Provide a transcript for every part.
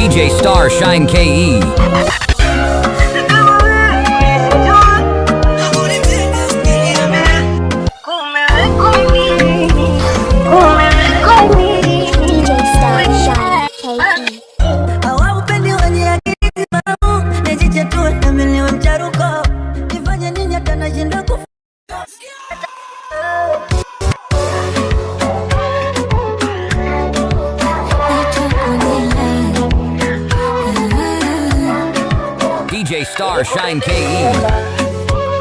DJ Star Shine KE. DJ Star Shine KE.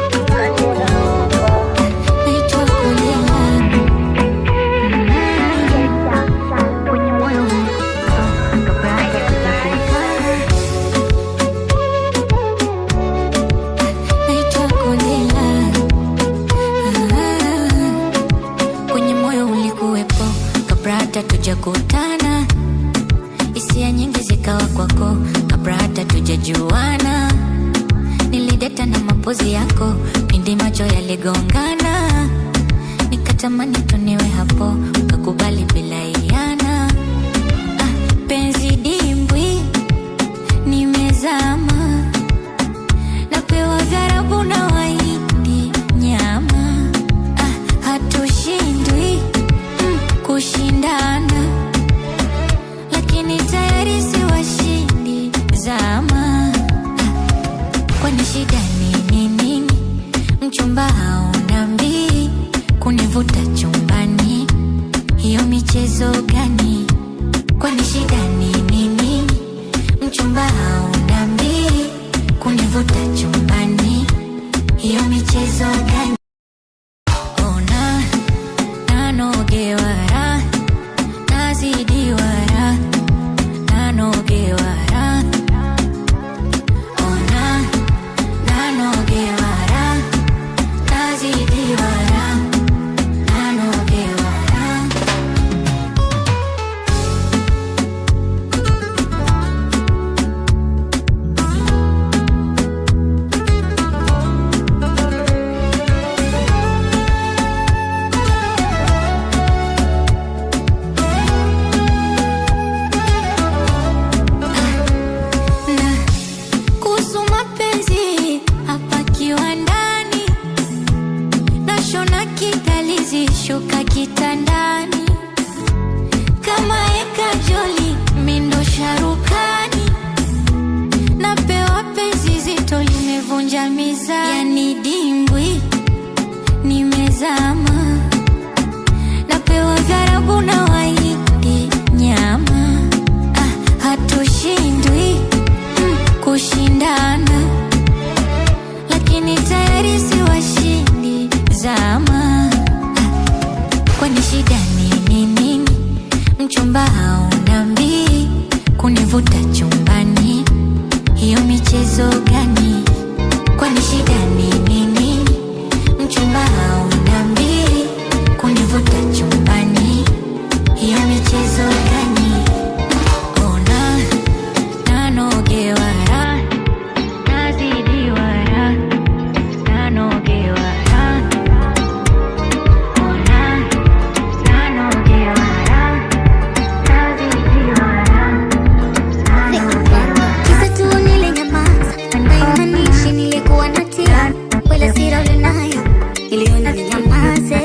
Kwenye moyo ulikuwepo kabla hata tujakutana, hisia nyingi zikawa kwako kabla hata tujajuana. Nilideta na mapozi yako pindi macho yaligongana, nikatamani tuniwe hapo, ukakubali bila iana. Penzi dimbwi nimezama, napewa gharabu na waindi nyama. Hatushindwi kushindana, lakini tayari si washindi zama. Kwani shida nini nini? Mchumba haunambii kunivuta chumbani, hiyo michezo gani? Kwani shida nini nini? Mchumba haunambii kunivuta chumbani, hiyo michezo gani? Ona nanogewara, nazidiwara, nanogewara. Ona nanogewara, nazidiwara, nanogewara. Kuhusu mapenzi hapa kiwandani, nashona kidalizi shuka kitandani, kama eka joli mindo sharukani, napewa penzi zito limevunja mizani. Yani dimbwi nimezama, napewa gharabu na waindi nyama. Hatushindwi kushindana, lakini tayari si washindi zama. Kwani shida nini nini? Mchumba haunambii kunivuta chumbani, hiyo michezo gani? Kwani shida nini nini? Mchumba haunambii kunivuta chumbani, hiyo michezo gani? Ona nanogewara, nazidiwara, nanogewara. Ona nanogewara, nazidiwara, nanogewara. Kisa tu nilinyamaza, haimaanishi nilikuwa natia, wala sira ulionayo niliona ninyamaze.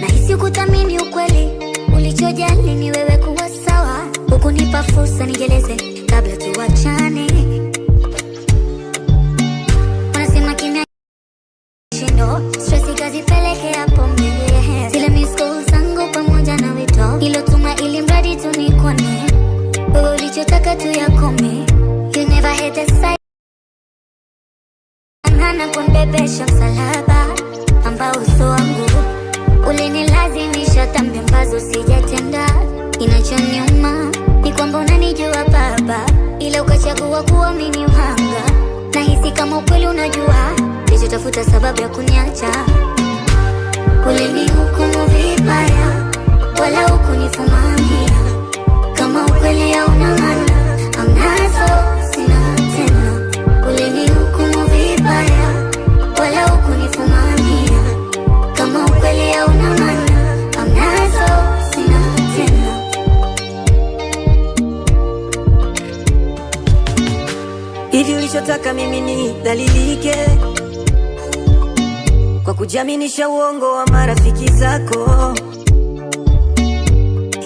Nahisi kuthamini ukweli, ulichojali ni wewe kuwa sawa, hukunipa fursa nijeleze kabla tuachane. Wanasema kimya shindo, stresi kazipelekea pombe, zile miss calls zangu pamoja na wito ilotuma ili mradi tu nikone, wewe ulichotaka tu yakome. You never had the side na kunibebesha msalaba ambao uso wangu ulinilazimisha dhambi ambazo sijatenda. Inachoniuma ni kwamba unanijua baba, ila ukachagua kuwa mimi uhanga. Nahisi kama ukweli unajua, nilichotafuta sababu ya kuniacha. Ulinihukumu vibaya, wala hukunifumania. Kama ukweli hauna maana, hamnazo sina tena. Ulinihukumu vibaya, wala hukunifumania. Kama ukweli hauna maana, hamnazo sina tena. Hivi ulichotaka mimi ni dhalilike kwa kujaminisha uongo wa marafiki zako?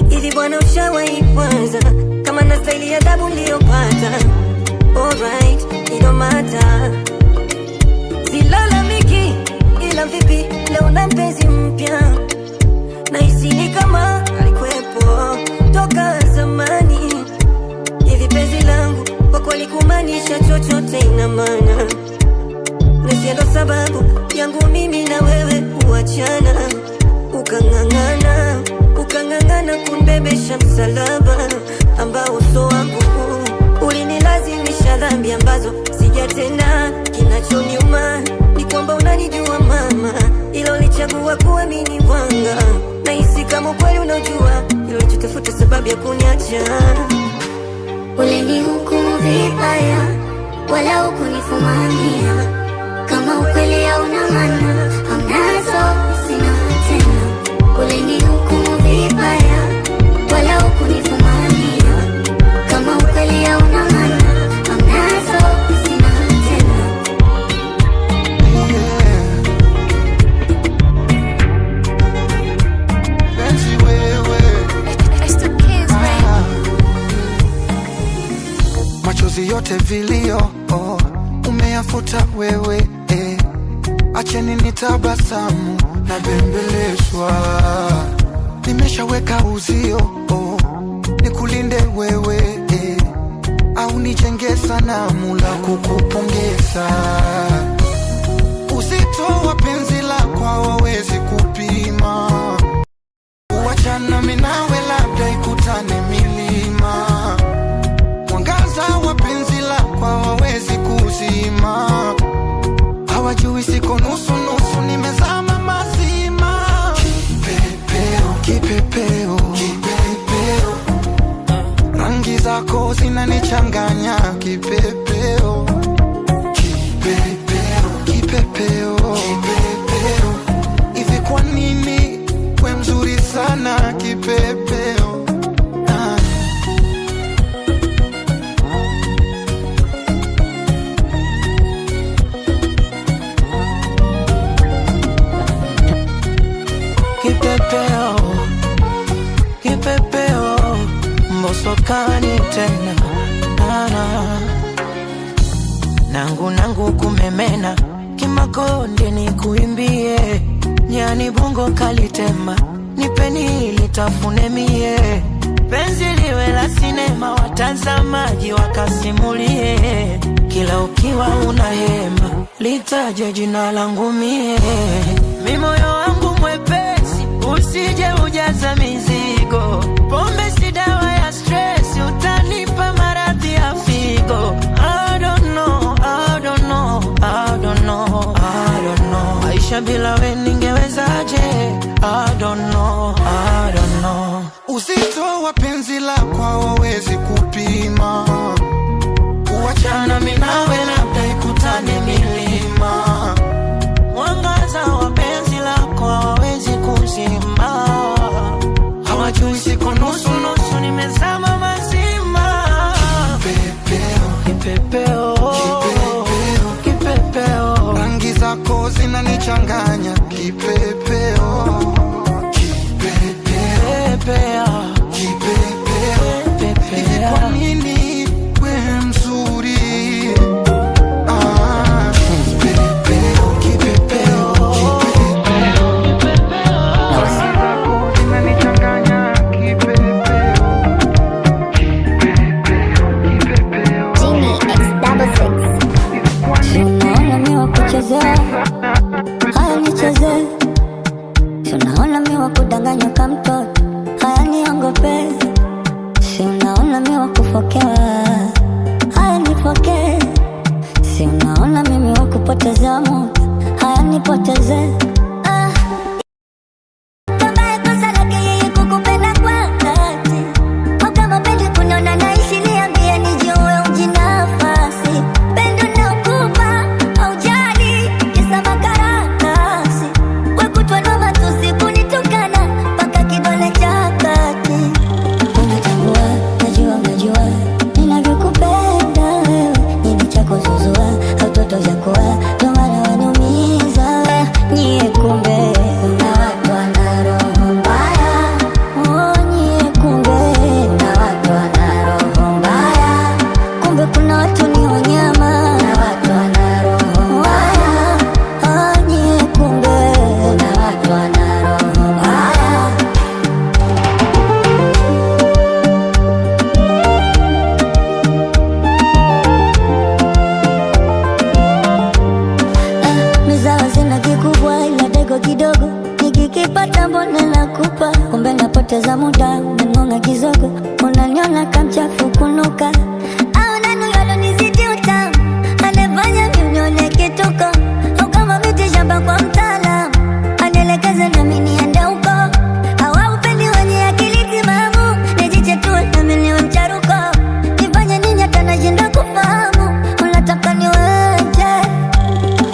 Hivi bwana ushawahi kwanza kama na staili ya adabu niliyopata? Alright, it don't matter. Silalamiki, ila vipi leo na mpenzi mpya? Nahisi ni kama alikuwepo toka zamani. Hivi penzi langu kwa kweli kumaanisha chochote ina maana? Na ndo sababu yangu mimi na wewe kuachana. Ukang'ang'ana kunibebesha msalaba ambao uso wangu ulinilazimisha dhambi ambazo sijatenda. Kinachoniuma ni kwamba unanijua mama, ila ulichagua kuamini wanga. Nahisi kama kweli unajua ilo ulichotafuta sababu ya kuniacha. Ulinihukumu vibaya, wala hukunifumania. Kama ukweli hauna maana, hamnazo sina tena. Ulinihukumu vibaya, wala hukunifumania. Kama ukweli hauna maana, hamnazo sina tena. Benzi wewe, machozi yote vilio umeyafuta wewe, acheni nitabasamu na bembelezwa. Nimeshaweka uzio nikulinde wewe, au nijenge sanamu la kukupongeza. Uzito wa penzi lako hawawezi kupima, uachana mimi nawe labda ikutane milima. Mwangaza wa penzi lako hawawezi kuzima, hawajui siko nusu nusu, nimezama mazima. Kipepeo, kipepeo, kipepeo, rangi zako zinanichanganya. Kipepeo, kipepeo, kipepeo, kipepeo, hivi kwa nini we mzuri sana? Kipepeo, kipepeo, kipepeo, mbosokani tena nangu kumemena. Kimakonde ni kuimbie, nyani bongo kalitema. Nipeni litafune mie, penzi liwe la sinema, watazamaji wakasimulie. Kila ukiwa una hema, litaje jina langu mie. Mi moyo wangu mwepesi, usije ujaza mizigo. Pombe si dawa ya stress, utanipa maradhi ya figo. I don't know, I don't know, I don't know, I don't know. Maisha bila we ningewezaje? I don't know, I don't know. uzito wa penzi lako hawawezi kupima, uachana mimi nawe labda ikutane milima. Mwangaza wa penzi lako hawawezi kuzima, hawajui siko nusu nusu, nimezama mazima. Kipepeo, Kipepeo, kipepeo, rangi zako zinanichanganya. Kipepeo, pepea, kipepeo, hivi kwa nini we mzuri? Kipepeo, kipepeo, kipepeo, rangi zako zinanichanganya. Kipepeo, kipepeo, Genie X66. Unaona mimi wa kuchezea, haya nichezee. Unaona mimi wa kudanganya kama mtoto, haya niongope. Si unaona mimi wa kufokea, haya nipokee. Si unaona mimi wa kupoteza muda, haya nipoteze. Baba kosa lake yeye kukupenda kwa dhati. Kama mapenzi kuniona naishi, niambie nijue ujinafasi. Pendo nakupa haujali, kisa makaratasi. We kutwa na matusi kunitukana, mpaka kidole cha kati. Unatambua, najua, ninavyokupenda wewe. Nini cha mchafu kunuka. Au nani yalonizidi utamu, anefanya vinyone kituko. Au kama miti shamba kwa mtaalamu, anielekeze nami niende huko. Hawaupendi wenye akili timamu, nijiche tu nami niwe mcharuko. Nifanye nini hata nashindwa kufahamu, unataka niweje?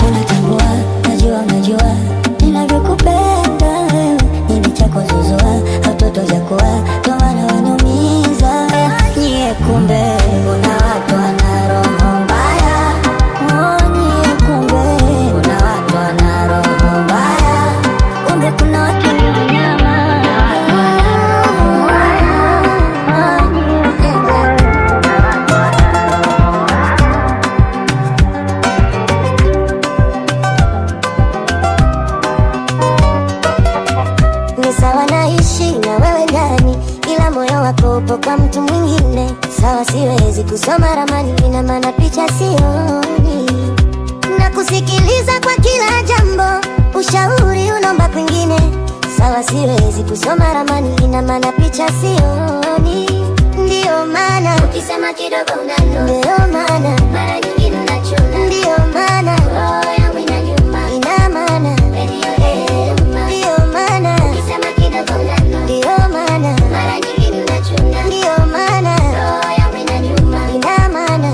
Unatambua, najua ninavyokupenda wewe, nini chako zuzua, hautoto jakuwa, ndo maana wanumiza. Nyie kumbe kuna watu wana roho mbaya. Nyie kumbe kuna watu wana roho mbaya. Kumbe kuna watu ni nyama. Ni sawa naishi na wewe ndani, ila moyo wako upo kwa mtu mwingine. Sawa, siwezi kusoma ramani, ina maana picha sioni. Na kusikiliza kwa kila jambo, ushauri unaomba kwingine. Sawa, siwezi kusoma ramani, ina maana picha sioni. Ndio maana ukisema kidogo unano, ndio maana mara nyingine unachuna, ndio maana roho yangu inanyuma, ina maana ndio maana ukisema kidogo unano, ndio maana mara nyingine unachuna, ndio maana roho yangu inanyuma, ina maana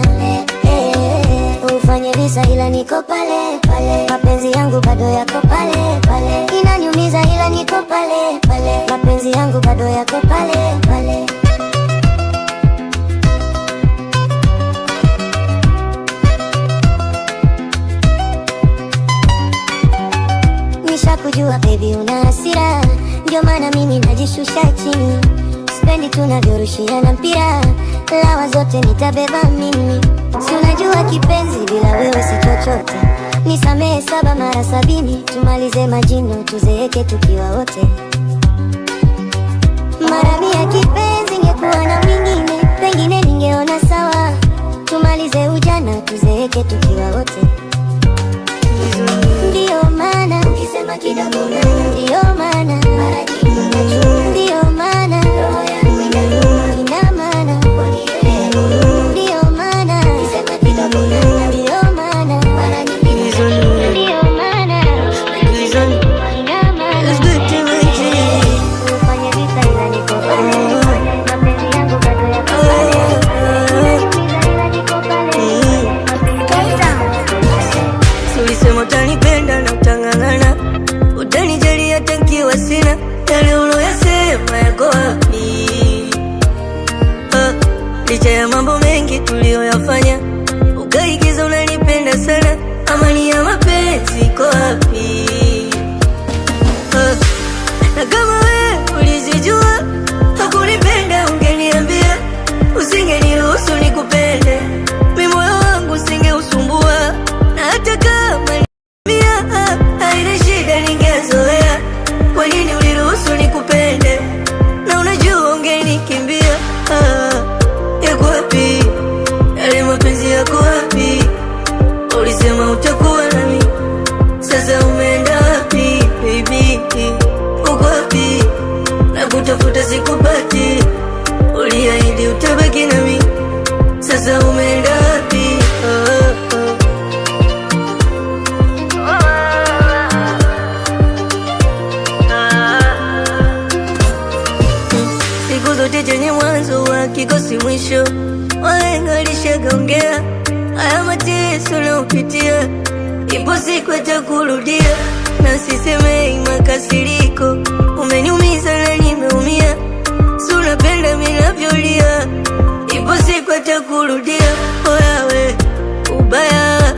ufanye visa ila niko pale pale, mapenzi yangu bado yako pale pale, inaniumiza ila niko pale pale, mapenzi yangu bado yako pale pale. Nishakujua baby una hasira, ndio maana mimi najishusha chini. Sipendi tunavyorushiana mpira, lawa zote nitabeba mimi. Si unajua kipenzi, bila wewe si chochote. Nisamehe 7 mara 70, tumalize majino tuzeeke tukiwa wote. Mara 100 kipenzi, ngekuwa na mwingine, pengine ningeona sawa. Tumalize ujana tuzeeke tukiwa wote. Ndio maana ukisema kidogo ndio maana mara nyingi ndio maana roho yangu ina maana ndio maana ukisema kidogo ndio maana mara nyingi ndio maana ina maana ufanye visa ila niko pale, mapenzi yangu bado yako pale, ila niko pale. Ulisema utanipenda na utang'ang'ana, utanijali hata nikiwa sina. Yale uloyasema yako wapi? Licha ya mambo mengi tuliyoyafanya, ukaigiza unanipenda sana. Amani ya mapenzi iko wapi? Na kama wewe ulizijua hakunipenda, ungeniambia, usingeniruhusu nikupende. Mimi moyo wangu usingeusumbua, na hata kama haina shida ningezoea. Kwa nini uliruhusu nikupende? Na unajua ungenikimbia. Yako wapi yale mapenzi, yako wapi? Ulisema utakuwa nami, sasa umeenda wapi baby? Uko wapi? Na kutafuta sikupati, uliahidi utabaki nami, sasa umeenda wapi? Siku zote chenye mwanzo wa kikosi mwisho, wahenga walishagaongea. Haya mateso nayopitia, ipo siku atakurudia. Na sisemei makasiriko, umeniumiza na nimeumia. Si unapenda mimi navyolia, ipo siku atakurudia. Wewe ubaya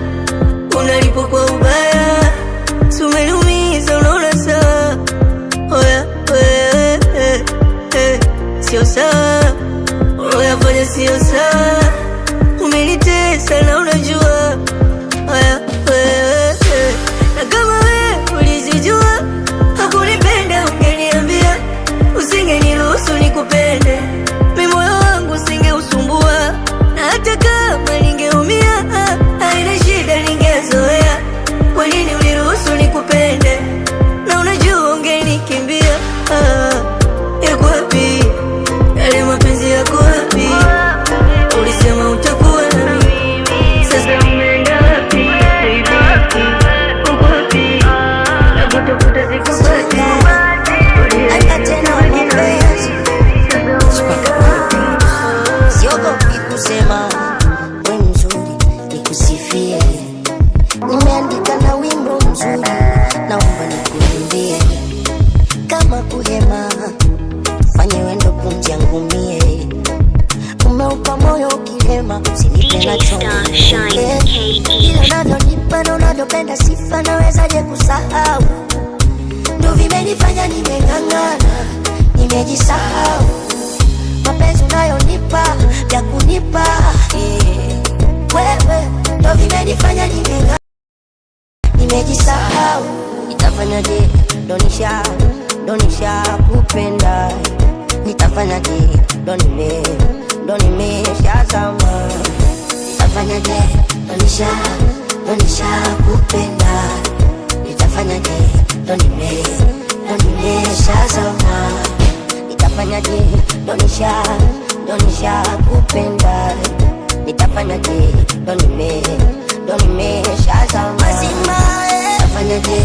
unalipo kwa ubaya, si umeniumiza unaona sawa. Wewe sio sawa, unayofanya sio sawa, umenitesa na unajua. Na kama wewe ulizijua hakunipenda, ungeniambia, usingeniruhusu nikupende. Mimi moyo wangu kusema we mzuri nikusifie. Nimeandika na wimbo mzuri naomba nikuimbie. Kama kuhema fanye wendo pumzi yangu mie. Umeupa moyo ukilema usinipe na chongo. Ile unavyonipa na unavyopenda sifa nawezaje kusahau. Ndo vimenifanya nimeng'ang'ana, nimejisahau. Mapenzi unayonipa ya kunipa wewe ndo vimenifanya nimeng'ang'ana, nimejisahau. Nitafanyaje donisha kupenda. Nitafanyaje ndo nimeshazama. Nitafanyaje donisha kupenda. Nitafanyaje ndo nimeshazama. Nitafanyaje donisha kupenda. Nitafanyaje ndo nimeshazama. Nitafanyaje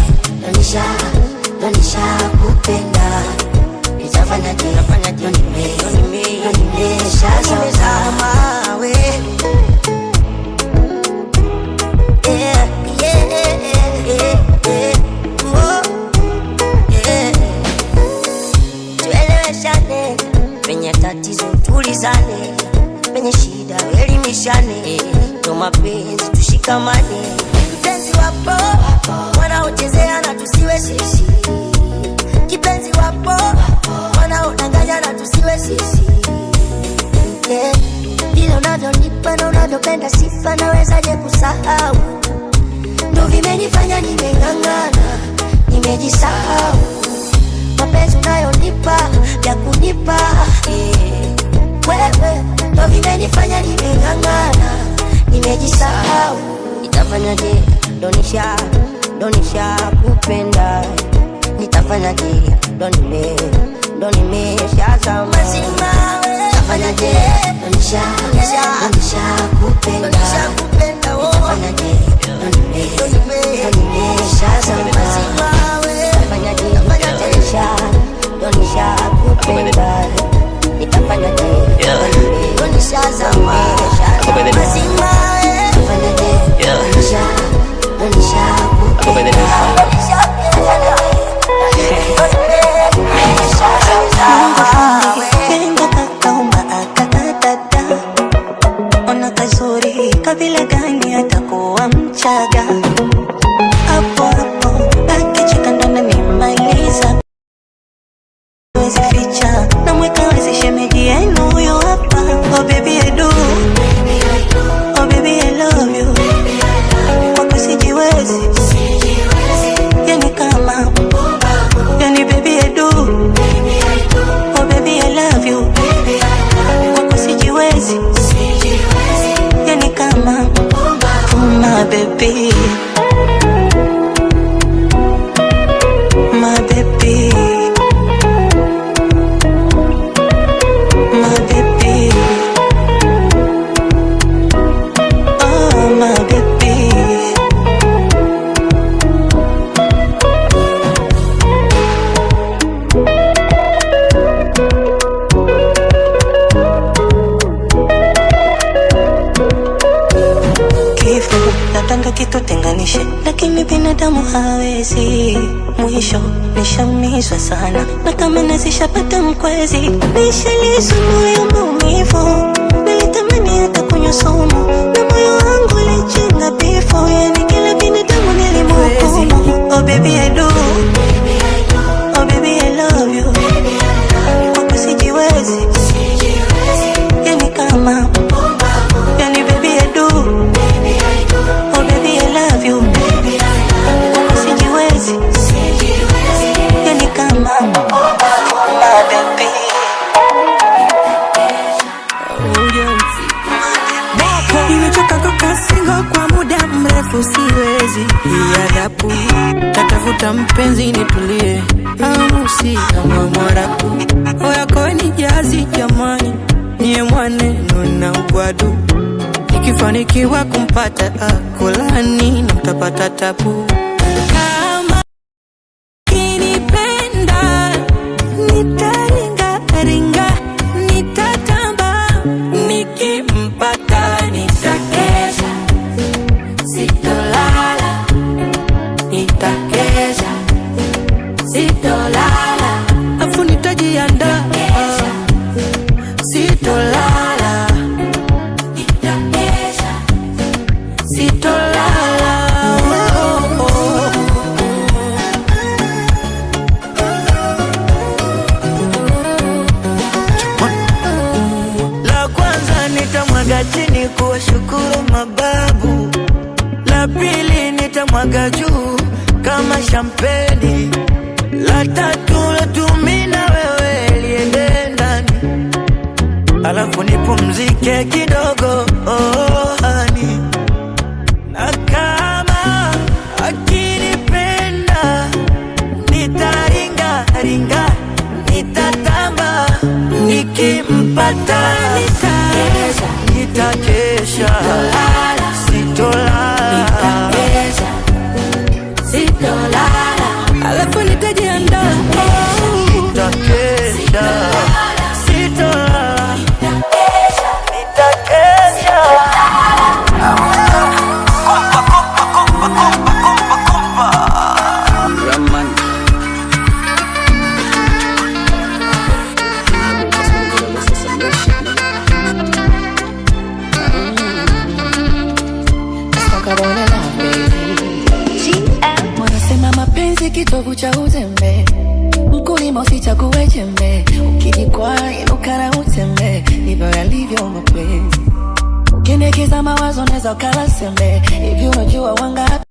donisha kupenda. Nitafanyaje ndo nimeshazama. Tueleweshane, penye tatizo tulizane, penye shida elimishane, ndo mapenzi tushikamane. Mpenzi wapo wanaochezea na tusiwe sisi. Kipenzi wapo wanaodanganya na tusiwe sisi. Vile unavyonipa na unavyopenda sifa nawezaje kusahau. Ndo vimenifanya nimeng'ang'ana, nimejisahau. Mapenzi unayonipa ya kunipa wewe ndo vimenifanya nimeng'ang'ana, nimejisahau. Nitafanyaje donisha kupenda. Nitafanyaje ndo nimeshazama. Nitafanyaje donisha kupenda. Nitafanyaje ndo nimeshazama. Nitafanyaje donisha kupenda. Nitafanyaje ndo nimeshazama. Ona kazuri kabila gani atakuwa Mchaga. Hapo hapo akicheka ndo nimemaliza. Wezi ficha na mweka wezi shemeji yenu huyo hapa. Oh baby I do, oh baby I love you. Kwako sijiwezi, yani kama yani baby I do, oh baby I love you. Kwako sijiwezi, yani kama my baby, my baby, my baby, oh my baby. Kifo natanga kitutenganishe, lakini binadamu hawezi. Mwisho nishamizwa sana na kama nazishapata mkwezi. Nishalisu moyo maumivu, nilitamani hata kunywa sumu na moyo wangu ulichinga bifo. Yani kila binadamu nilimhukumu. Oh baby I do, oh baby I love you. Kwako sijiwezi, yani kama yani baby I do, oh baby I love you. Kwako sijiwezi, yani kama my baby. Nimechoka kukaa single kwa muda mrefu, siwezi hii adhabu. Natafuta mpenzi nitulie, amusi kama mwarabu. Oyako ni jazi jamani, niye mwaneno na ugwadu. Nikifanikiwa kumpata akolani na mtapata tabu. Kama kinipenda nitaringa, nitatamba nikimpa nitakwenda chini kuwashukuru mababu. La pili nitamwaga juu kama shampeni. La tatu mimi na wewe liende ndani. Alafu nipumzike kidogo, oh honey. Na kama akinipenda nitaringa ringa, nitatamba nikimpata, nitakesha sitolala, alafu nitajiandaa, nitakesha sitolala, nitakesha Raman. wanasema mapenzi kitovu cha uzembe, mkulima usichague jembe, ukijikwaa inuka na utembe, ndivyo yalivyo mapenzi. Ukiendekeza mawazo neza ukala sembe, hivi unajua wangapi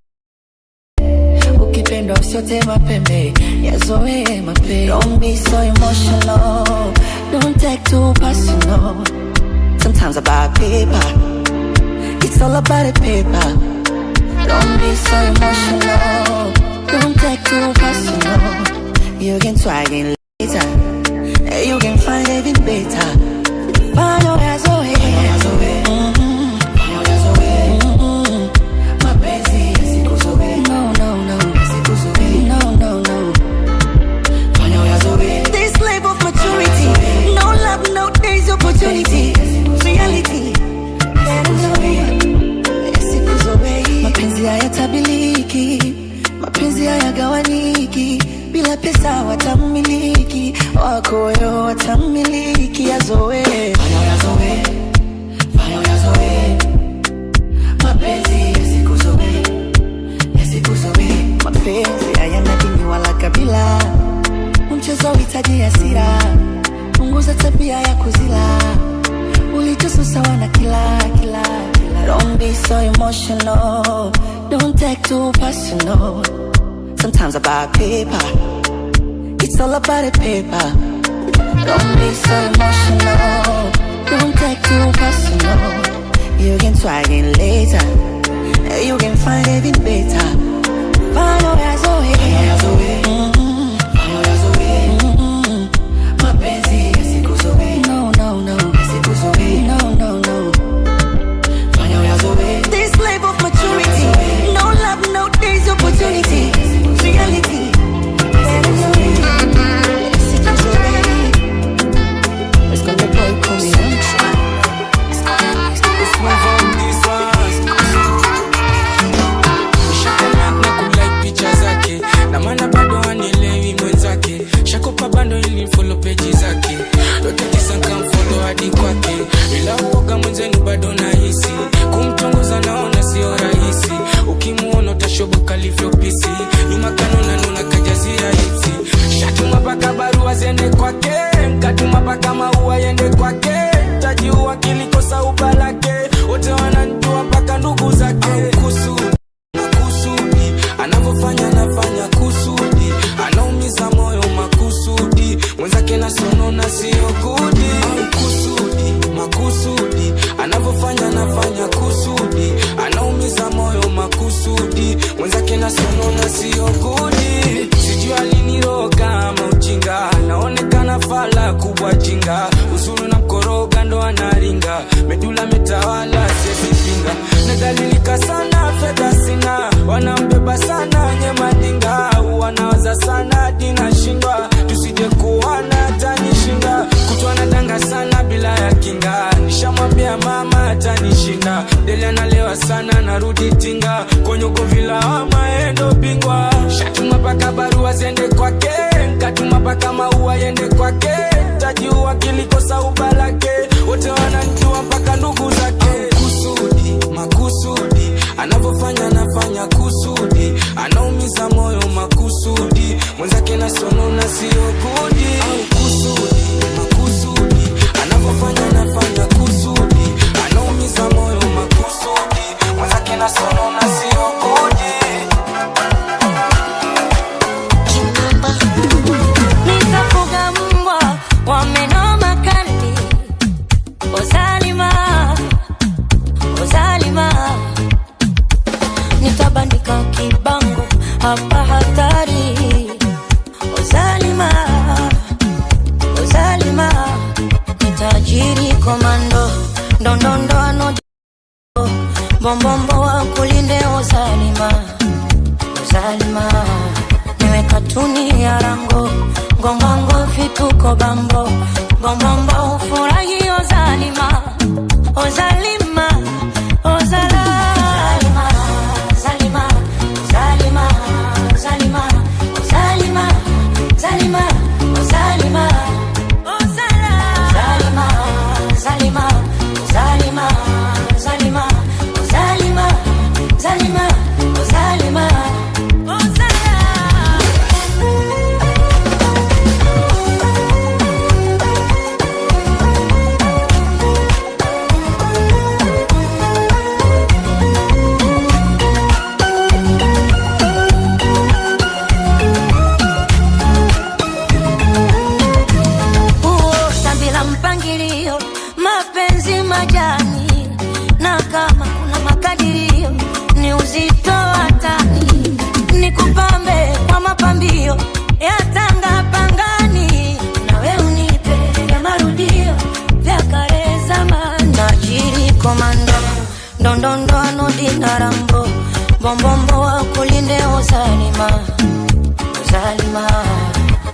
ukipendwa usiote mapembe, yazoe mapenzi. Don't be so emotional, don't take too personal. Sometimes about paper, it's all about the paper. Don't be so emotional, don't take too personal. You can try again later, you can find even better. Find your ass away, mapenzi yasikuzoe. No, no, no, yasikuzoe. No, no, no. Find your ass away. This life of maturity, no love, no days opportunity. Reality, mapenzi hayatabiliki, mapenzi hayagawaniki, bila pesa watamiliki, wakoyo watamiliki, yazoe. Fanya yazoe, fanya yazoe, mapenzi yasikuzoe, yasikuzoe. Mapenzi hayana dini wala kabila, mchezo uhitaji hasira, punguza tabia ya kuzila, ulichoso sawa na kila. Don't be so emotional, don't take too personal. Sometimes about paper, it's all about the paper. Don't be so emotional, don't take too personal. You can try again later, you can find even better. Find your ass away, mapenzi yasikuzoe. No, no, no, yasikuzoe. No, no, no. This life of maturity, no love, no days opportunity. Reality, it's gonna be boy call me picha zake na maana bado hanielewi mwenzake, shakopa bando ili follow page zake, yote kisa kamfollow hadi kwake, ila uoga mwenzenu bado nahisi, kumtongoza naona sio rahisi, ukimuona utashoboka livyopisi, nyuma kanona nuna kajazia hipsi, shatuma paka barua zende kwake, nkatuma paka maua yende kwake, tajiua kilikosa ubalake, wote wananjua mpaka ndugu zake. Anavofanya nafanya kusudi, anaumiza moyo makusudi, mwenzake na sono na sio kudi. Makusudi, anavofanya nafanya kusudi, anaumiza moyo makusudi, mwenzake na sono na sio kudi. Sijui aliniroga ama ujinga, naonekana fala kubwa jinga, uzuru na mkoroga ndo anaringa, medula metawala siezi pinga, nadhalilika sana fedha sina, wanambeba sana nye madinga, wanawaza sana dina shindwa, tusije kuwana tanishinda, kutwa nadanga sana bila ya kinga, nishamwambia mama atanishinda, dele analewa sana narudi tinga, konyoko vila ama endo bingwa, shatuma paka barua zende kwake, nkatuma paka maua yende kwake, tajiua kilikosa ubalake, wote wananjua mpaka ndugu zake. Makusudi, anavofanya nafanya kusudi, anaumiza moyo makusudi, mwenzake na sono na sio kudi. Makusudi, anavofanya nafanya kusudi, anaumiza ndondondo bombombo wa kulinde uzalima uzalima niwe katuni ya rango ngongongo fituko bambo bombombo ufurahi uzalima uzalima uzalima zalima zalima zalima zalima zalima zalima zalima zalima zalima zalima zalima zalima zalima mapenzi majani na kama kuna makadirio ni uzito watani ni kupambe kwa mapambio ya tanga pangani nawe unipe ya marudio vya kare zamani najiri komando ndondondo anodina rambo bombombo wa kulinde uzalima uzalima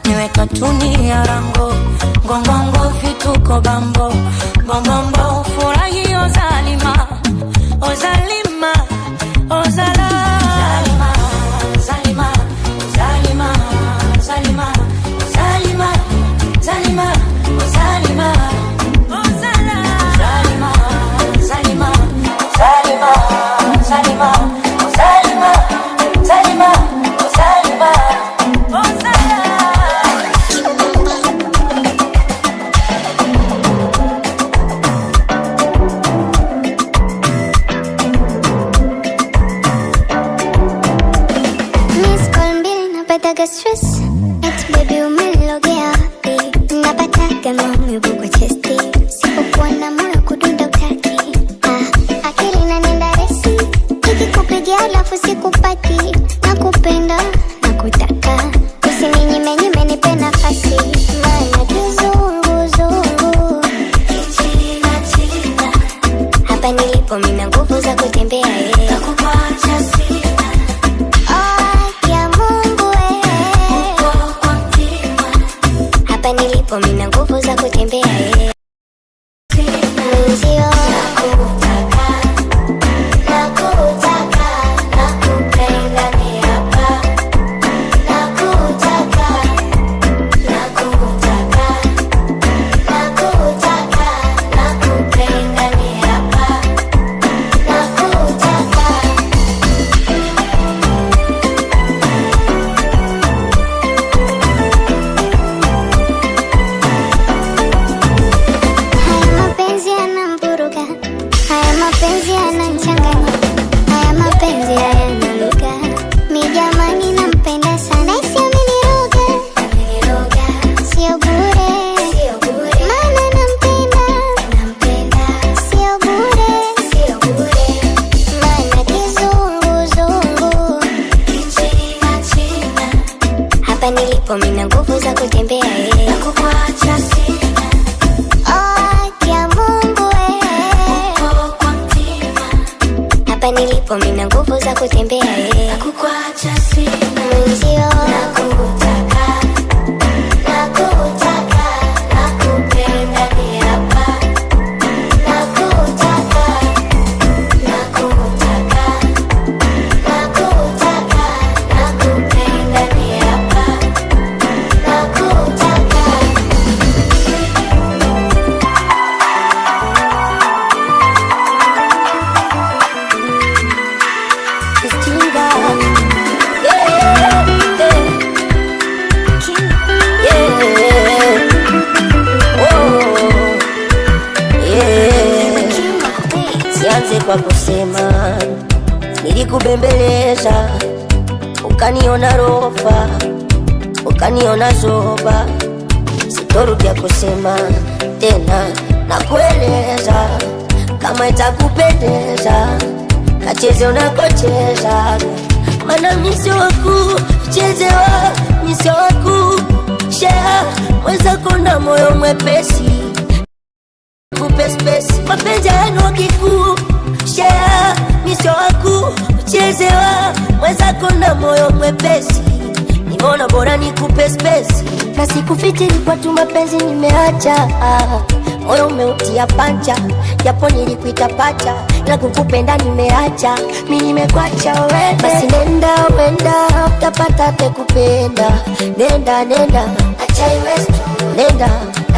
niwe katuni ya rango ngongongo fituko bambo bombombo ufurahi uzalima uzalima uzalima zalima zalima zalima zalima zalima uzalima zalima zalima zalima zalima uzalima zalima uzalima stress eti baby umelogea wapi napataka maumivu kwa chesti sipokuwa na moyo kudunda utaki akili inanenda resi ikikupigia alafu sikupati nakupenda nakutaka usininyime nipe nafasi maana kizunguzungu kichina china hapa nilipo mina nguvu za kutembea nakupacha sina nilipo mina nguvu za kutembea mwenzio nakutaka nakutaka nakupenda ni hapa nakutaka nakutaka nakutaka nakupenda ni hapa nakutaka mapenzi yananichanganya haya mapenzi hayanaluga mi jamani nampenda sana isi ameniroga sio bure maana nampenda sio bure maana kizunguzungu kichina china hapa nilipo mina nguvu za kutembea nakukuacha sina hapa nilipo mina nguvu za kutembea nakukuacha sina mwenzio nakutaka nakutaka nakupenda ni hapa nakutaka nakutaka nakutaka nakupenda ni hapa nakutaka Sianze kwa kusema nilikubembeleza ukaniona rofa ukaniona zoba sitorudia kusema tena na kueleza kama itakupendeza kacheze unakocheza mana misi waku chezewa misi waku shea mweza kuna moyo mwepesi kupe space. Mapenzi yenu kikuu share misio waku uchezewa mwenzako na moyo mwepesi. Nimeona bora nikupe space na sikufichiri kwa tu mapenzi nimeacha. Moyo umeutia pancha japo nilikuita pacha, ila kukupenda nimeacha. Mimi nimekuacha wewe, basi nenda wenda utapata tekupenda. Nenda nenda acha iwe story, nenda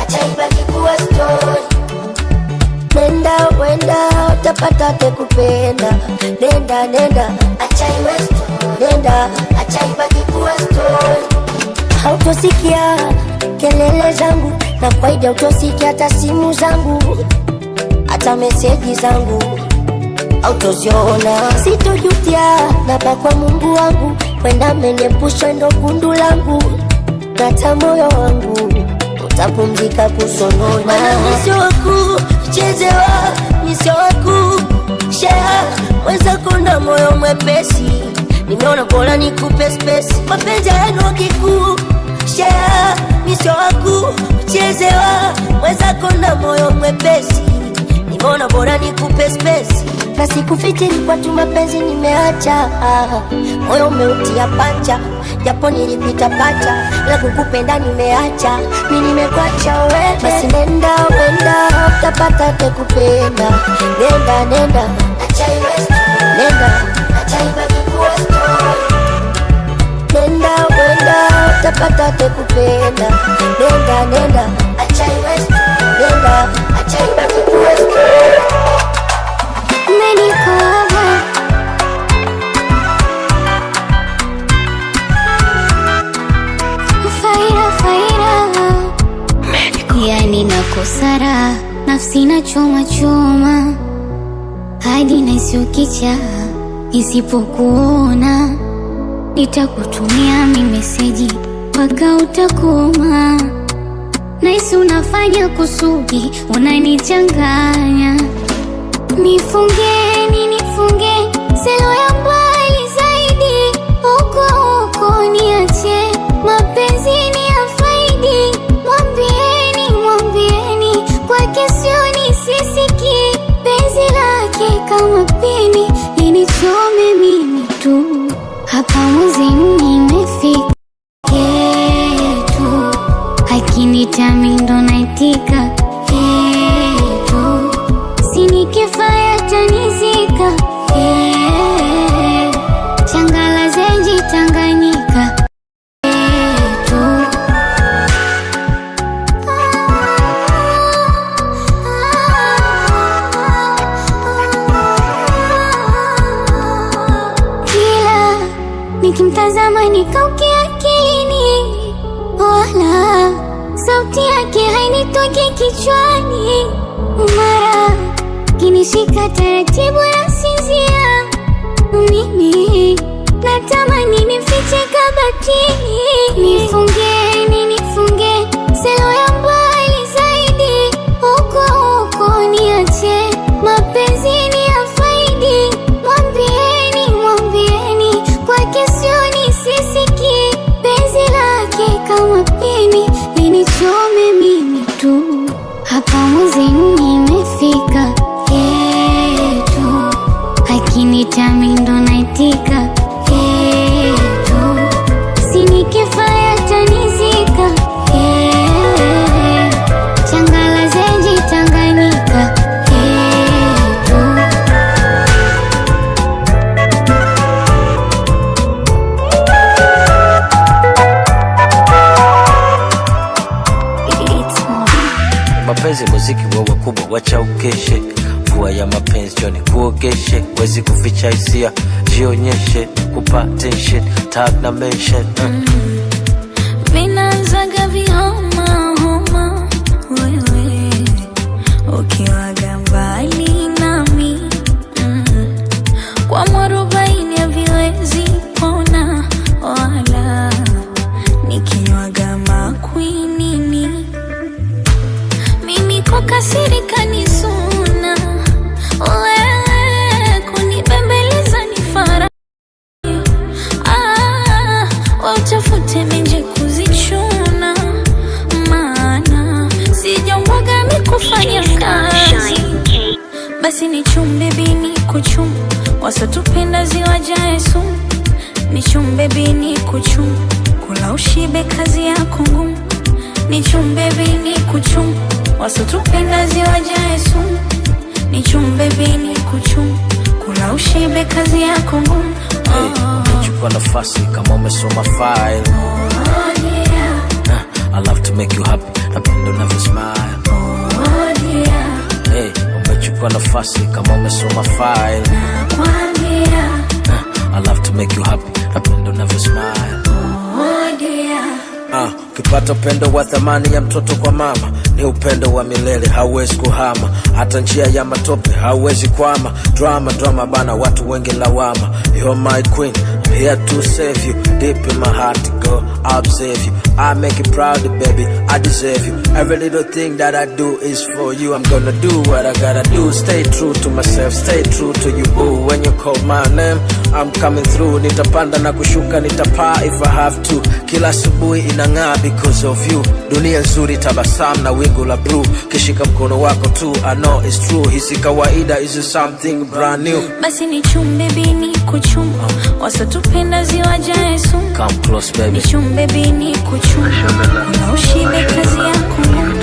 acha ibaki kuwa story. Nenda wenda utapata tekupenda. Nenda nenda acha iwe story, nenda acha ibaki kuwa story. Hautosikia kelele zangu na kwaidi hautosikia hata simu zangu, hata meseji zangu autoziona. Sitojutia naba kwa Mungu wangu, wenda menepusha ndo gundu langu. Nata moyo wangu utapumzika kusonona. Mana misio waku chezewa, misio waku share mwenzako na moyo mwepesi. Nimeona bora nikupe space. Mapenzi yenu kikuu share misio waku uchezewa mwenzako na moyo mwepesi. Nimeona bora nikupe space na sikufichiri kwa tu mapenzi nimeacha. Moyo umeutia pancha japo nilipita pacha, ila kukupenda nimeacha. Mimi nimekuacha wewe, basi nenda wenda utapata tekupenda. Nenda nenda acha iwe story, nenda acha ibaki kuwa story. Nenda wenda utapata tekupenda. Nenda nenda acha iwe story, nenda acha ibaki kuwa story. Umenikaba faira faira, yani nakosara nafsi na choma choma hadi naisiukicha isipokuona. Nitakutumia meseji mpaka utakoma, naisi unafanya kusudi unanichanganya. Nifungeni nifunge selo ya mbali zaidi, huko huko niache mapenzi ni ya faidi. Mwambieni mwambieni kwake sioni sisiki, penzi lake kama pini linichome mimi tu. Hapa muzini nimefika yetu, akinitami ndo naitika yetu, sinikifaya tanizika changala zenji Tanganyika yetu. Kila nikimtazama nikaukia akilini, wala sauti yake hainitoki kichwani. Mara kinishika taratibu na sinzia, mimi natamani nifiche kabatini. Nifungeni nifunge selo ya mbali zaidi, huko huko niache mapenzi ni ya faidi. Mwambieni mwambieni kwake sioni sisiki, penzi lake kama pini linichome mimi tu. Hapa muzini nimefika yetu, akinitami ndo naitika yetu, sinikifaya tanizika changala zenji Tanganyika yetu. Mapenzi muziki wa wakubwa wacha ukeshe, mvua ya mapenzi joni kuogeshe. Wezi kuficha hisia jionyeshe, kupa tension tag na mention. Vinaanzaga vihoma homa wewe ukiwaga mbali nami, kwa mwarobaini haviwezi pona, wala nikinywaga makwinini. Mimi kukasirika ni suna, wewe kunibembeleza ni fara. Utafute mimi ni chumbe bini kuchum, wasotupenda ziwajae sumu. Ni chumbe bini kuchum, kula ushibe kazi yako ngumu. Ni chumbe bini kuchum, wasotupenda ziwajae sumu. Ni chumbe bini kuchum, kula ushibe kazi yako ngumu. Umechukua nafasi kama umesoma file. Oh yeah. I love to make you happy, napenda unavyo smile. Oh yeah. Umechukua nafasi kama umesoma file. Nakwambia. I love to make you happy, napenda unavyo smile. Oh dear. Ukipata upendo wa thamani ya mtoto kwa mama, ni upendo wa milele, hauwezi kuhama. Hata njia ya matope hauwezi kwama. Drama bana, watu wengi lawama. You're my queen, I'm here to save you. Deep in my heart, girl, I'll save you. I make you proud, baby, I deserve you. Every little thing that I do is for you. I'm gonna do what I gotta do. Stay true to myself, stay true to you, boo. When you call my name, I'm coming through. Nitapanda na kushuka, nitapaa if I have to. Kila asubuhi inang'aa because of you. Dunia nzuri, tabasamu na wingu la blue. Kishika mkono wako tu, I know it's true. Hisi kawaida, is something brand new. Basi ni chumbe bini kuchum, wasotupenda ziwajae sumu. Come close, baby. Ni chumbe bini kuchum, kula ushibe kazi yako ngumu.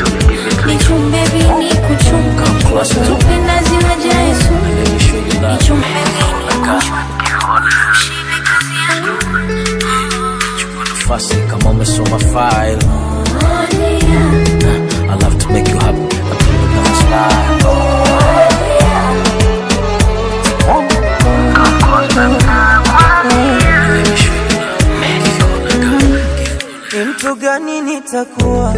Ni chumbe bini kuchum, wasotupenda ziwajae sumu. Ni chumbe bini kuchum, kula ushibe kazi yako ngumu. Chukua nafasi kama umesoma file. Oh yeah. I love to make you happy, napenda unavyo smile. Ni mtu gani nitakuwa,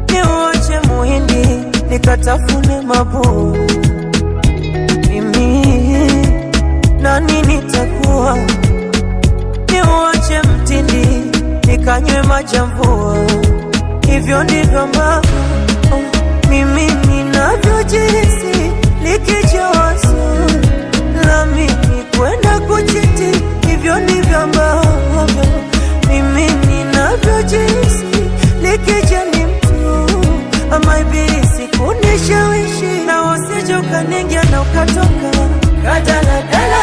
niuache muhindi nikatafune mabuu? Mimi nani nitakuwa, niuache mtindi nikanywe majamvua? Hivyo ndivyo ambavyo mimi ninavyojihisi, likijawazo la mimi kwenda kuchiti. Hivyo ndivyo ambavyo mimi ninavyojihisi, likija ni mtu ama ibilisi kunishawishi. Na usije ukaningia na ukatoka kadaladala,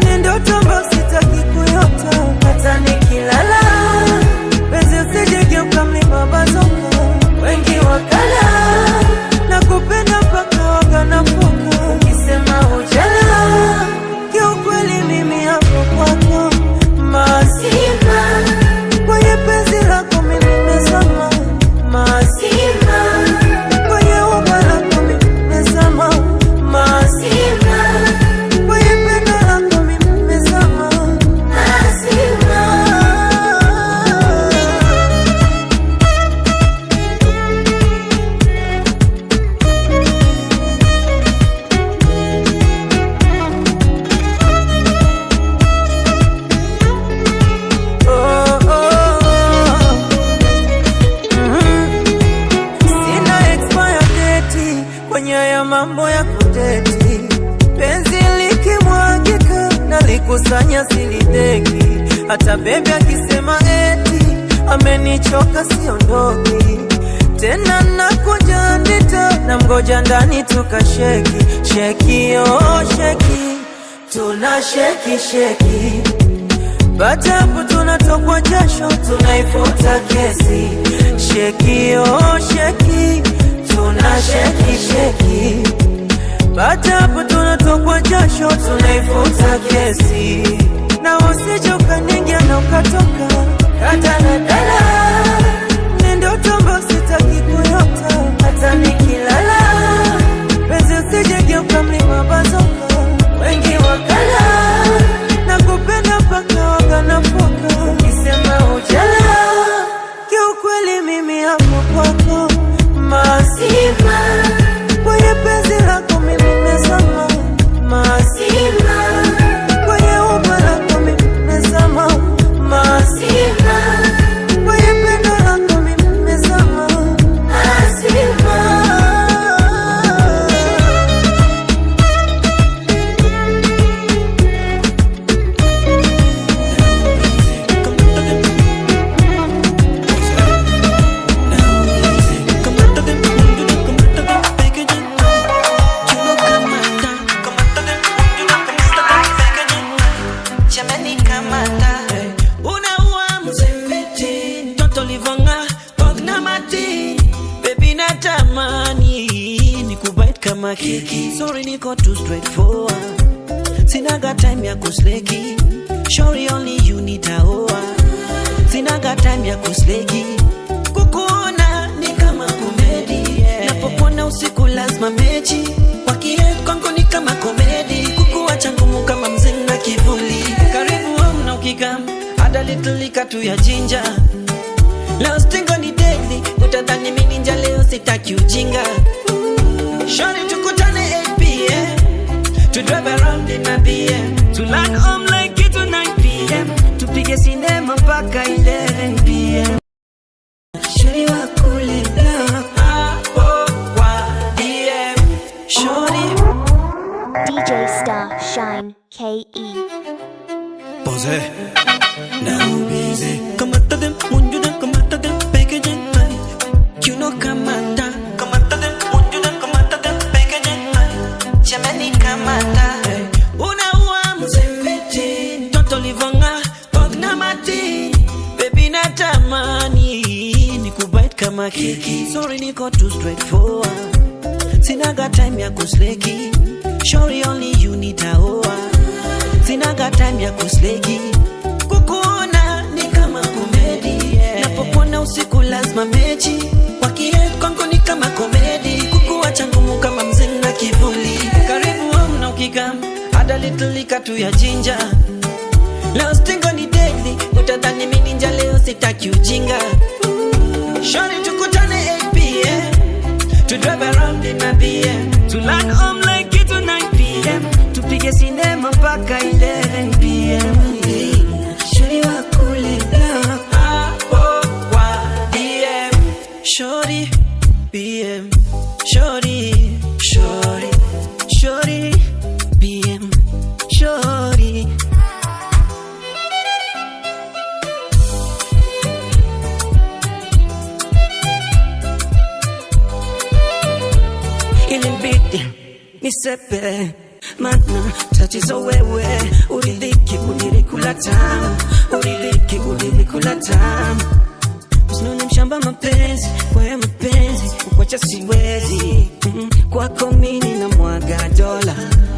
ni ndoto ambayo sitaki kuyota. Hata nikilala penzi usije geuka mlima bazoka. Wengi wakala na kupenda mpaka wakanafoka. Ukisema ujala, kiukweli mimi hapo kwako mazima. Kwenye penzi lako mimi nimezama mazima. Kwenye uba lako mimi nimezama mazima. Kwenye pendo lako mimi nimezama mazima. Sina expire date kwenye ya mambo ya kudeti. Penzi likimwagika na likusanya silideki. Hata baby akisema eti amenichoka siondoki tena. Nakuja ndita na mgoja ndani tukasheki. Sheki oh sheki, tuna sheki. Baada hapo tunatokwa jasho, tunaifuta kesi. Sheki oh sheki, tuna sheki. Baada hapo tunatokwa jasho, tunaifuta kesi. Na usije ukaningia na ukatoka kadaladala, ni ndoto ambayo sitaki kuyota. Hata nikilala penzi usije geuka mlima bazoka. Wengi wakala na kupenda mpaka wakanafoka. Ukisema ujala, kiukweli mimi hapo kwako mazima. Kwenye penzi la kama kiki. Sorry niko too straightforward, sinaga time ya kusleki. Shorty only you nitaoa, sinaga time ya kusleki. Kukuona ni kama komedi, napopona usiku lazima mechi. Wakihead kwangu ni kama komedi, kukuacha ngumu kama mzee na kivuli. Karibu home na ukikam, add a little liquor to ya ginger. Leo stingo ni deadly, utadhani mimi ninja leo sitaki ujinga. Shorty tukutane 8 p.m. to drive around in a BM, to land home like it to 9 p.m. tupige sinema mpaka 11 p.m. Shorty wakule hapo kwa DM. Shorty DJ Star Shine KE. Pose now busy. Come at them, munju them, come at them, packaging high. You know come at them, munju them, come at them, packaging high. Jamani come at them. Unaua mzembeti, toto livonga, pogna mati. Baby natamani, nikubite kama kiki. Sorry niko too straightforward, sinaga time ya kusleki. Shorty only you nitaoa, sinaga time ya kusleki. Kukuona ni kama komedi, napopona usiku lazima mechi. Wakihead kwangu ni kama komedi, kukuacha ngumu kama mzee na kivuli. Karibu home na ukikam, add a little liquor to ya ginger. Leo stingo ni deadly, utadhani mimi ninja leo sitaki ujinga. Shorty tukutane 8 p.m. to drive around in a BM, to land home like it to 9 p.m. tupige sinema mpaka 11 p.m. Shorty wakule hapo kwa DM. Shorty BM, Shorty BM, Shorty. Ilimbidi nisepe, mana tatizo wewe. Uridhiki ulilikula tamu, uridhiki ulilikula tamu. Usinone mshamba mapenzi, kwa mapenzi ukwacha siwezi. Kwako mimi na mwaga dola,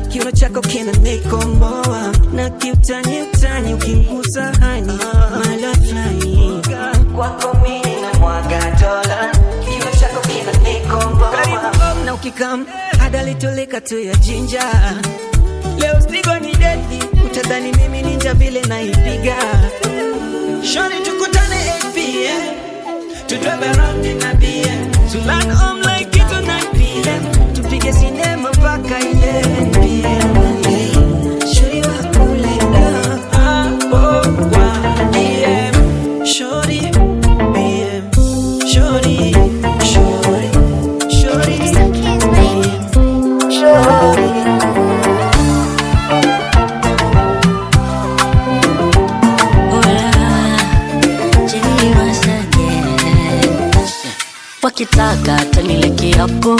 kiuno chako kina nikomboa. Na kiutani utani ukingusa hani mala flani. Kwako mimi na mwaga dola, kiuno chako kina nikomboa. Karibu na ukikam, add a little liquor to ya ginger. Leo stigo ni deadly, utadhani mimi ninja vile naipiga. Shorty tukutane 8 p.m. to drive around in a BM, to land home like it to 9 p.m. tupige sinema mpaka 11 p.m. Shorty wakule hapo kwa DM. Shorty BM, Shorty BM, Shorty. Wakitaka tanile kiapo,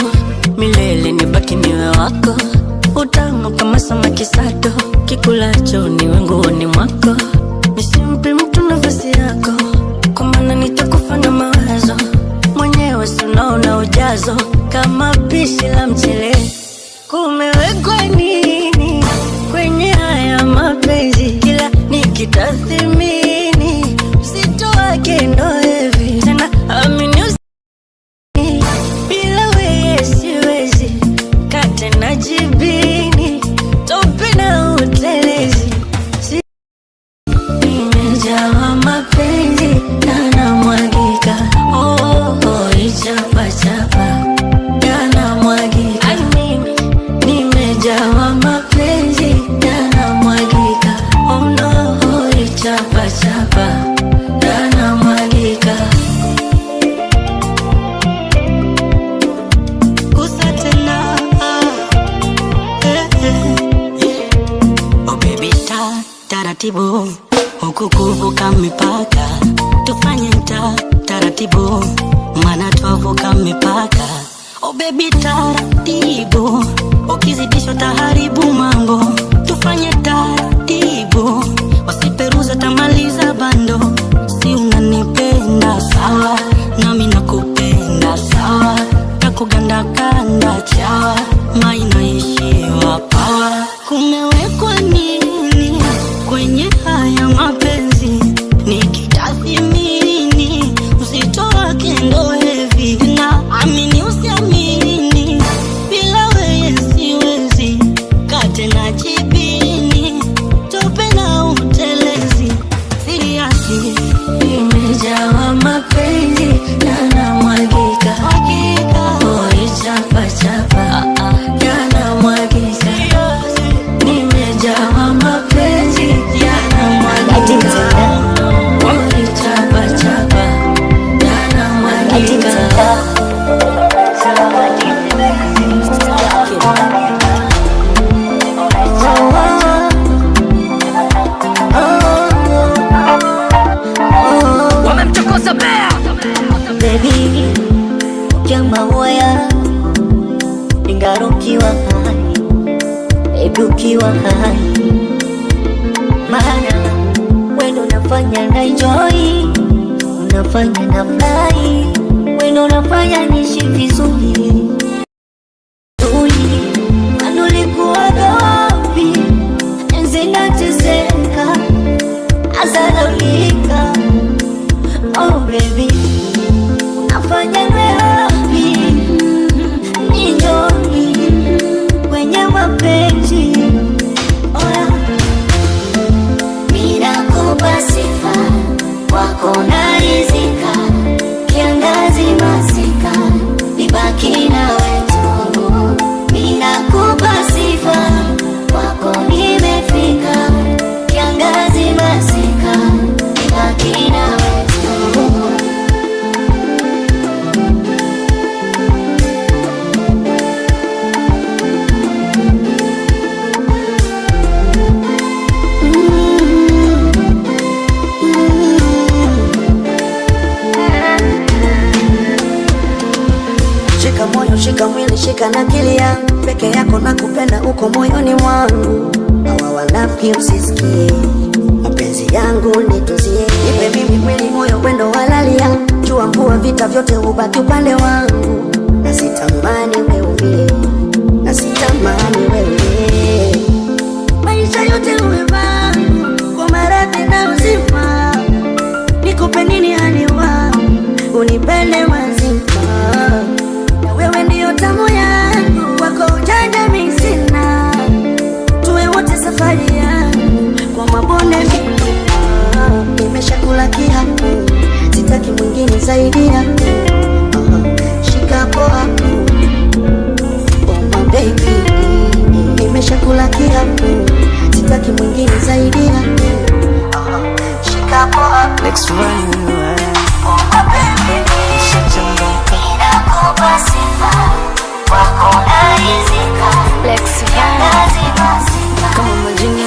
milele nibaki niwe wako. Utamu kama samaki sato, kikulacho niwe nguoni mwako. Nisimpe mtu nafasi yako, kwa maana nitakufa na mawazo. Mwenyewe si unaona ujazo, kama pishi la mchele. Kumewekwa nini kwenye haya mapenzi? Kila nikitathimini, uzito wake ndo hivi. Tena amini bila wewe siwezi, kate na jibini, tope na utelezi. Nimejawa mapenzi yanamwagika, ichapa chapa yanamwagika. Nimejawa mapenzi yanamwagika, ichapa chapa yanamwagika. Taratibu huku kuvuka mipaka, tufanye taratibu, mana tuvuka mipaka. Oh baby taratibu, ukizidisha taharibu mambo. Tufanye taratibu, wasiperuza tamaliza bando. Si unanipenda sawa, nami nakupenda sawa, nakuganda kanda chawa. mainaishiwa pawa. Kumewekwa nini kwenye haya mapenzi? Nikitathimini uzito wake ndo hevi, na amini usiamini, bila wewe siwezi. Kate na jibini, tope na utelezi, siri yake imejawa mapenzi yanamwagika, oi chapa chapa yanamwagika, nimejawa mapenzi yanamwagika, oi chapa chapa yanamwagika. Wamemchokoza bea. Baby, kama waya ingaro ukiwa hai, baby ukiwa hai, maana wendo unafanya na enjoy, unafanya na fly, wendo unafanya nishi vizuri. Anulikuwa wapi enzi nateseka, azalaulika. Oh baby, unafanya happy, enjoy kwenye mapenzi. Oya, ninakupa sifa wako narizika, kiangazi masika nibaki nawe tu. Ninakupa sifa wako nimefika, kiangazi masika nibaki nawe tu. Shika moyo, shika mwili, shika na akili yangu, peke yako na kupenda uko moyoni mwangu. Hawa wanafiki usisikie, mapenzi yangu nituzie. Nipe mimi mwili, moyo, wendo walalia, jua mvua vita vyote ubaki upande wangu. Na sitamani wewe, na sitamani wewe, maisha yote uwe wangu, kwa maradhi na uzima. Nikupe nini hani wangu, unipende mazima. Wewe ndiyo tamu yangu, wako ujanja mimi sina. Tuwe wote safari yangu, kwa mabonde milima. Nimeshakula kiapo, sitaki mwingine zaidi yako. Shika hapo hapo, oh my baby. Nimeshakula kiapo, sitaki mwingine zaidi yako. Shika hapo hapo, next one, oh my baby. Ninakupa sifa wako narizika, kiangazi masika kama majini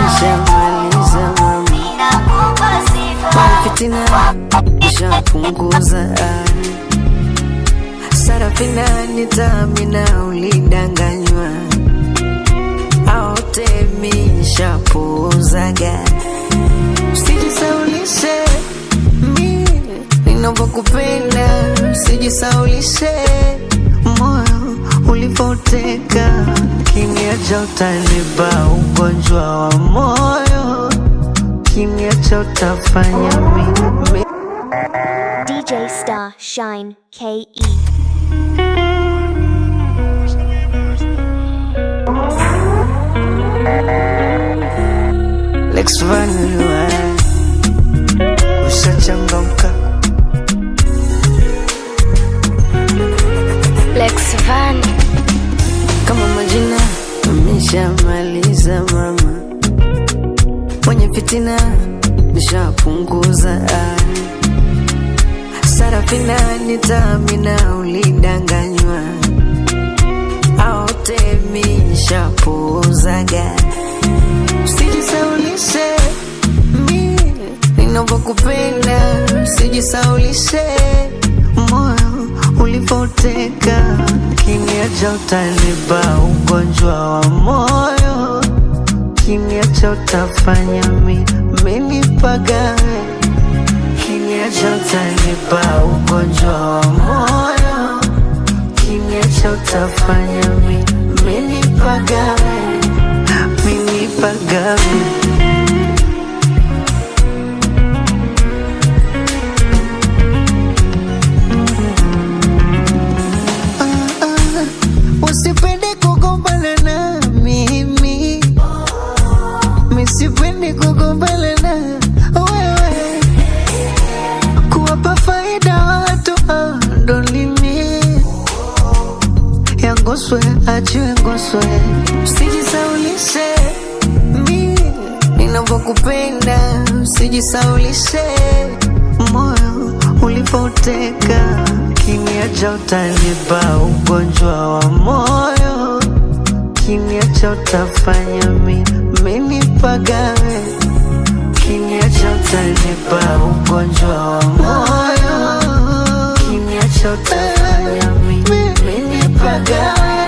nishamaliza mama. Ninakupa sifa fitina nishapunguza, Sarafina nitamina ulidanganywa, aote mishapuzaga. Usijisaulishe ninavyokupenda, usijisaulishe moyo ulipoteka. Kimya cha utanipa ugonjwa wa moyo, kimya cha utafanya mimi. DJ Star Shine KE. Lex Vanilla ushachangamka, Lex Van kama majina nimeshamaliza mama, mwenye fitina nishapunguza, Sarafina nitamina ulidanganywa, aote mishapuzaga. Usijisaulishe ninavyokupenda, usijisaulishe moyo ulipoteka. Kimya cha utanipa ugonjwa wa moyo, kimya cha utafanya mimi pagawe. Kimya cha utanipa ugonjwa wa moyo, kimya cha kiniacha utafanya mimi pagawe. Usipende kugombana na mimi, misipende kugombana na wewe, kuwapa faida watu andolini yangoswe achiwe ngoswe. Usijisaulishe mi ninavyokupenda, usijisaulishe moyo ulipoteka, kiniacha utanipa ugonjwa wa moyo, kiniacha utafanya mimi pagawe, kiniacha utanipa ugonjwa wa moyo, kiniacha utafanya mimi pagawe.